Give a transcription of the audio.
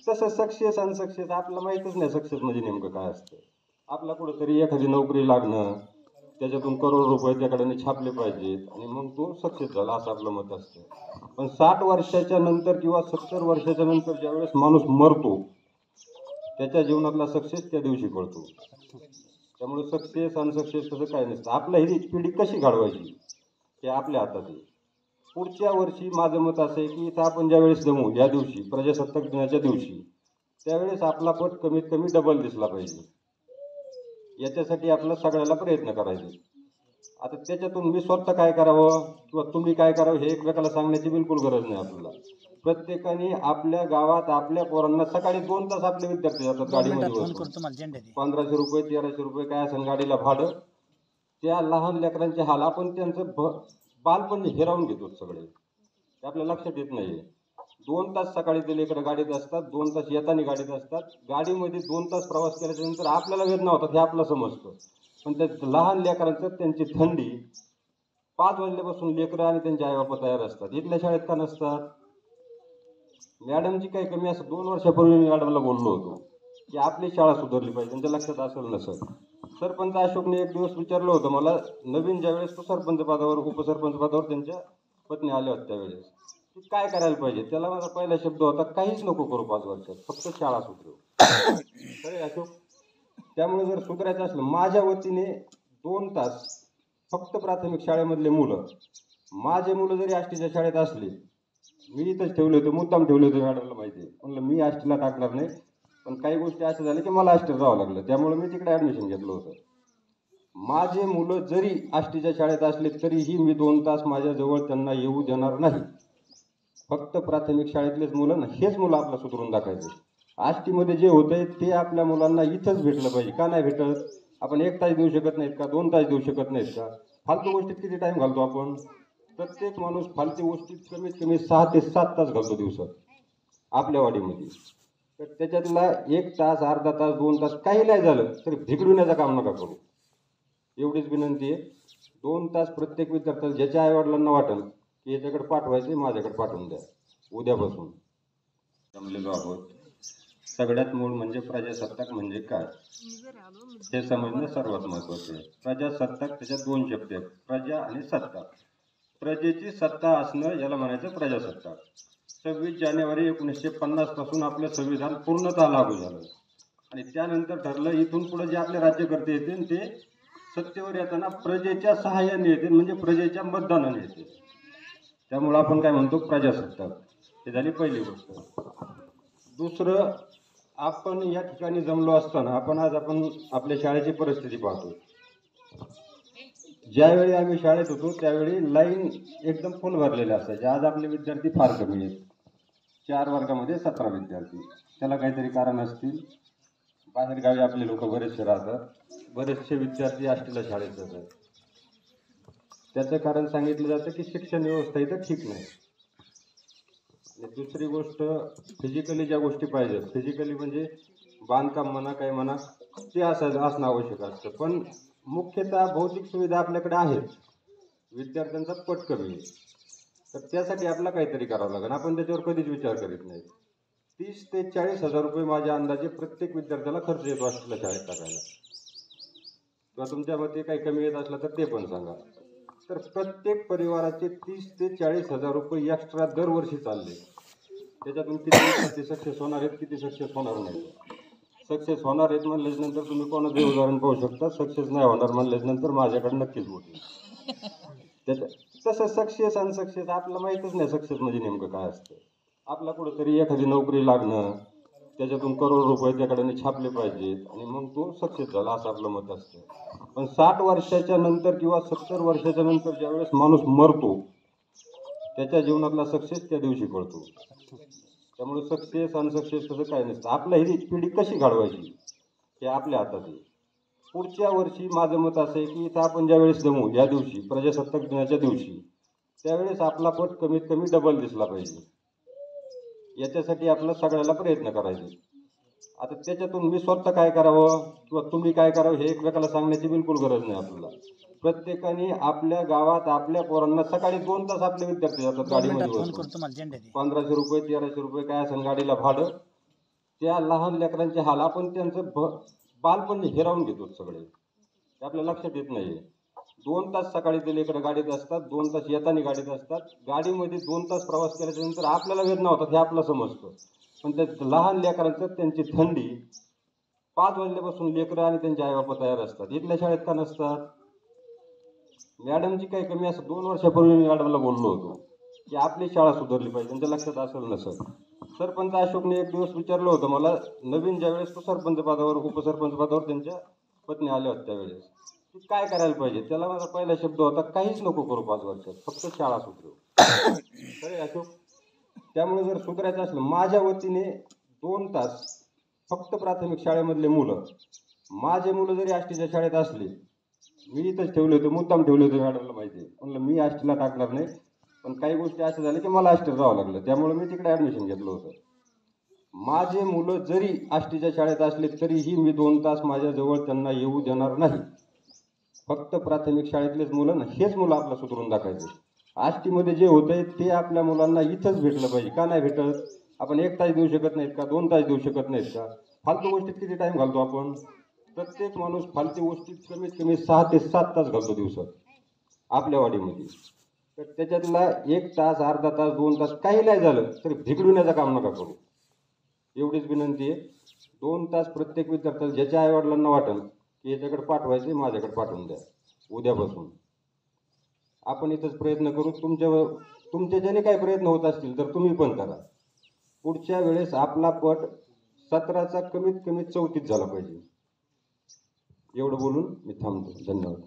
तसं success unsuccess आपल्याला माहीतच नाही सक्सेस म्हणजे नेमकं काय असतं. आपला कुठंतरी एखादी नोकरी लागणं, त्याच्यातून करोड रुपये त्याकडे छापले पाहिजेत आणि मग तो सक्सेस झाला असं आपलं मत असतं. पण 60 वर्षाच्या नंतर किंवा 70 वर्षाच्या नंतर ज्यावेळेस माणूस मरतो, त्याच्या जीवनातला सक्सेस त्या दिवशी कळतो. त्यामुळे सक्सेस अनसक्सेस तसं काय नसतं. आपल्या ही पिढी कशी घडवायची हे आपल्या हातात आहे. पुढच्या वर्षी माझं मत असं आहे की इथं आपण ज्यावेळेस जमू या दिवशी प्रजासत्ताक दिनाच्या दिवशी, त्यावेळेस आपला पट कमीत कमी डबल दिसला पाहिजे. याच्यासाठी आपला सगळ्याला प्रयत्न करायचे. आता त्याच्यातून मी स्वतः काय करावं किंवा तुम्ही काय करावं हे एकमेकाला सांगण्याची बिलकुल गरज नाही आपल्याला. प्रत्येकाने आपल्या गावात आपल्या पोरांना सकाळी 2 तास आपले विद्यार्थी जातात गाडीमध्ये बसून. 1500 रुपये 1300 रुपये काय असेल गाडीला भाडं. त्या लहान लेकरांचे हाल आपण त्यांचं बालपण हिरावून घेतो सगळे. ते आपल्या लक्षात येत नाहीये. 2 तास सकाळी ते लेकरं गाडीत असतात, 2 तास येताना गाडीत असतात. गाडीमध्ये 2 तास प्रवास केल्याच्या नंतर आपल्याला वेदना होतात हे आपलं समजतं. पण त्या लहान लेकरांचं त्यांची थंडी 5 वाजल्यापासून लेकरं आणि त्यांचे आईबाप तयार असतात. इथल्या शाळेत का नसतात? मॅडमची काही कमी असं 2 वर्षापूर्वी मी मॅडमला बोललो होतो की आपली शाळा सुधारली पाहिजे. त्यांच्या लक्षात असेल नसेल. सरपंच अशोकने एक दिवस विचारलं होतं मला, नवीन ज्यावेळेस तो सरपंच पदावर उपसरपंच पदावर त्यांच्या पत्नी आल्या होत्या त्यावेळेस, की काय करायला पाहिजे. त्याला माझा पहिला शब्द होता, काहीच नको करू 5 वर्षात, फक्त शाळा सुधरव. खरे अशोक, त्यामुळे जर सुधारायचं असलं माझ्या वतीने 2 तास फक्त प्राथमिक शाळेमधले मुलं, माझे मुलं जरी आष्टीच्या शाळेत असले, मी इथंच ठेवले होते, मुद्दाम ठेवले होते, मॅडमला माहिती आहे. म्हणलं मी आष्टीला टाकणार नाही, पण काही गोष्टी अशा झाल्या की मला आष्टीला जावं लागलं, त्यामुळे मी तिकडे ॲडमिशन घेतलं होतं. माझे मुलं जरी आष्टीच्या शाळेत असले तरीही मी 2 तास माझ्याजवळ त्यांना येऊ देणार नाही. फक्त प्राथमिक शाळेतलेच मुलं ना, हेच मुलं आपलं सुधारून दाखवायचे. आष्टीमध्ये जे होतंय ते आपल्या मुलांना इथंच भेटलं पाहिजे. का नाही भेटत? आपण 1 तास देऊ शकत नाहीत का? 2 तास देऊ शकत नाहीत का? फालतू गोष्टीत किती टाइम घालतो आपण? प्रत्येक माणूस फालतू गोष्टीत कमीत कमी 6 ते 7 तास घालतो दिवसात आपल्या वाडीमध्ये. तर त्याच्यातला 1 तास, अर्धा तास, 2 तास काही नाही झालं तरी भिगडविण्याचं काम नका करू. एवढीच विनंती आहे. 2 तास प्रत्येक विद्यार्थ्याला ज्याच्या आईवडिलांना वाटेल की याच्याकडे पाठवायचे माझ्याकडे पाठवून द्या. उद्यापासून जमलेलो आहोत. सगळ्यात मूळ म्हणजे प्रजासत्ताक म्हणजे काय हे समजणं सर्वात महत्त्वाचं आहे. प्रजासत्ताक त्याच्यात 2 शब्द आहेत, प्रजा आणि सत्ता. प्रजेची सत्ता असणं याला म्हणायचं प्रजासत्ताक. 26 जानेवारी 1950 पासून आपलं संविधान पूर्णतः लागू झालं आणि त्यानंतर ठरलं इथून पुढे जे आपले राज्यकर्ते येतील ते सत्तेवर येताना प्रजेच्या सहाय्याने येतील, म्हणजे प्रजेच्या मतदानाने येतील. त्यामुळे आपण काय म्हणतो प्रजासत्ताक. ही झाली पहिली गोष्ट. दुसरं, आपण या ठिकाणी जमलो असताना आपण आपल्या शाळेची परिस्थिती पाहतो. ज्यावेळी आम्ही शाळेत होतो त्यावेळी लाईन एकदम फुल भरलेल्या असायची. आज आपले विद्यार्थी फार कमी आहेत. 4 वर्गामध्ये 17 विद्यार्थी. त्याला काहीतरी कारण असतील. बाहेर गावी आपले लोक बरेचसे राहतात, बरेचसे विद्यार्थी आष्टीला शाळेत जातात. त्याचं कारण सांगितलं जातं की शिक्षण व्यवस्था इथं ठीक नाही. आणि दुसरी गोष्ट, फिजिकली ज्या गोष्टी पाहिजेत, फिजिकली म्हणजे बांधकाम म्हणा काय म्हणा ते असणं आवश्यक असतं. पण मुख्यतः भौतिक सुविधा आपल्याकडे आहेत, विद्यार्थ्यांचा पट कमी आहे. तर त्यासाठी आपल्याला काहीतरी करावं लागेल. आपण त्याच्यावर कधीच विचार करीत नाही. 30 ते 40 हजार रुपये माझ्या अंदाजे प्रत्येक विद्यार्थ्याला खर्च येतो आष्टीला शाळेत टाकायला. किंवा तुमच्या मते काही कमी येत असलं तर ते पण सांगा. तर प्रत्येक परिवाराचे 30 ते 40 हजार रुपये एक्स्ट्रा दरवर्षी चालले. त्याच्यातून किती विद्यार्थी सक्सेस होणार आहेत, किती सक्सेस होणार नाही. सक्सेस होणार आहेत म्हणल्याच नंतर तुम्ही कोणाचं उदाहरण पाहू शकता. सक्सेस नाही होणार म्हणल्याच नंतर माझ्याकडे नक्कीच होतील. त्याच्या तसं सक्सेस अनसक्सेस आपल्याला माहीतच नाही सक्सेस म्हणजे नेमकं काय असतं. आपला कुठंतरी एखादी नोकरी लागणं, त्याच्यातून करोड रुपये त्याकडे छापले पाहिजेत आणि मग तो सक्सेस झाला असं आपलं मत असतं. पण 60 वर्षाच्या नंतर किंवा 70 वर्षाच्या नंतर ज्यावेळेस माणूस मरतो, त्याच्या जीवनातला सक्सेस त्या दिवशी कळतो. त्यामुळे सक्सेस अनसक्सेस तसं काय नसतं. आपल्या ही पिढी कशी घडवायची हे आपल्या हातात आहे. पुढच्या वर्षी माझं मत असं आहे की इथं आपण ज्यावेळेस जमू या दिवशी प्रजासत्ताक दिनाच्या दिवशी, त्यावेळेस आपला पट कमीत कमी डबल दिसला पाहिजे. याच्यासाठी आपल्याला सगळ्याला प्रयत्न करायचे. आता त्याच्यातून मी स्वतः काय करावं किंवा तुम्ही काय करावं हे एकमेकाला सांगण्याची बिलकुल गरज नाही आपल्याला. प्रत्येकाने आपल्या गावात आपल्या पोरांना सकाळी 2 तास आपले विद्यार्थी जातात गाडीमध्ये बसून. 1500 रुपये 1300 रुपये काय असेल गाडीला भाडं. त्या लहान लेकरांचे हाल आपण त्यांचं बालपण हिरावून घेतो सगळे, ते आपल्या लक्षात येत नाही. 2 तास सकाळी ते लेकरं गाडीत असतात, 2 तास येताना गाडीत असतात. गाडीमध्ये 2 तास प्रवास केल्याच्या नंतर आपल्याला वेदना होतात हे आपलं समजतं, पण त्या लहान लेकरांचं त्यांची थंडी 5 वाजल्यापासून लेकरं आणि त्यांचे आईबापा तयार असतात. इथल्या शाळेत का नसतात? मॅडमची काही कमी असं 2 वर्षापूर्वी मी मॅडमला बोललो होतो की आपली शाळा सुधारली पाहिजे. त्यांच्या लक्षात असेल नसेल. सरपंच अशोकने एक दिवस विचारलं होतं मला, नवीन ज्यावेळेस तो सरपंच पदावर उपसरपंच पदावर त्यांच्या पत्नी आल्या होत्या त्यावेळेस, की काय करायला पाहिजे. त्याला माझा पहिला शब्द होता, काहीच नको करू 5 वर्षात, फक्त शाळा सुधरव. खरे अशोक, त्यामुळे जर सुधारायचं असलं माझ्या वतीने 2 तास फक्त प्राथमिक शाळेमधले मुलं, माझे मुलं जरी आष्टीच्या शाळेत असले, मी इथंच ठेवले होते, मुद्दाम ठेवले होते, मॅडमला माहिती आहे. म्हणलं मी आष्टीला टाकणार नाही, पण काही गोष्टी अशा झाल्या की मला आष्टीला जावं लागलं, त्यामुळे मी तिकडे ॲडमिशन घेतलं होतं. माझे मुलं जरी आष्टीच्या शाळेत असले तरीही मी 2 तास माझ्याजवळ त्यांना येऊ देणार नाही. फक्त प्राथमिक शाळेतलेच मुलं ना, हेच मुलं आपलं सुधारून दाखवायचे. आष्टीमध्ये जे होतंय ते आपल्या मुलांना इथंच भेटलं पाहिजे. का नाही भेटत? आपण 1 तास देऊ शकत नाहीत का? 2 तास देऊ शकत नाहीत का? फालतू गोष्टीत किती टाइम घालतो आपण? प्रत्येक माणूस फालतू गोष्टीत कमीत कमी 6 ते 7 तास घालतो दिवसात आपल्या वाडीमध्ये. तर त्याच्यातला 1 तास, अर्धा तास, 2 तास काही नाही झालं तरी भिगडविण्याचं काम नका करू. एवढीच विनंती आहे. 2 तास प्रत्येक विद्यार्थ्याला ज्याच्या आईवडिलांना वाटेल की याच्याकडे पाठवायचे, माझ्याकडे पाठवून द्या. उद्यापासून आपण इथंच प्रयत्न करू. तुमच्या ज्याने काही प्रयत्न होत असतील तर तुम्ही पण करा. पुढच्या वेळेस आपला पट 17चा कमीत कमी 34 झाला पाहिजे. एवढं बोलून मी थांबतो. धन्यवाद.